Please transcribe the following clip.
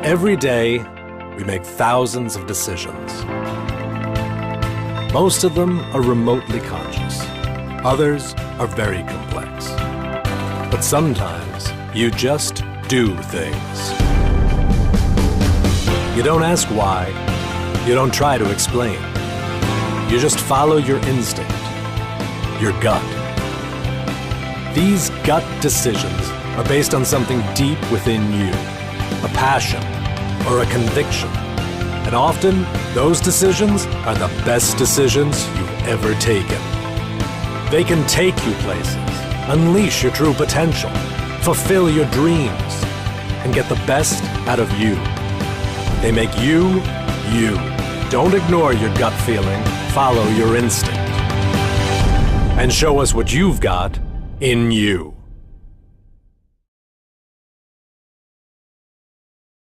Every day, we make thousands of decisions. Most of them are remotely conscious. Others are very complex. But sometimes, you just do things. You don't ask why. You don't try to explain. You just follow your instinct, your gut. These gut decisions are based on something deep within you, a passion or a conviction. And often, those decisions are the best decisions you've ever taken. They can take you places, unleash your true potential, fulfill your dreams, and get the best out of you. They make you, you. Don't ignore your gut feeling, follow your instinct. And show us what you've got in you.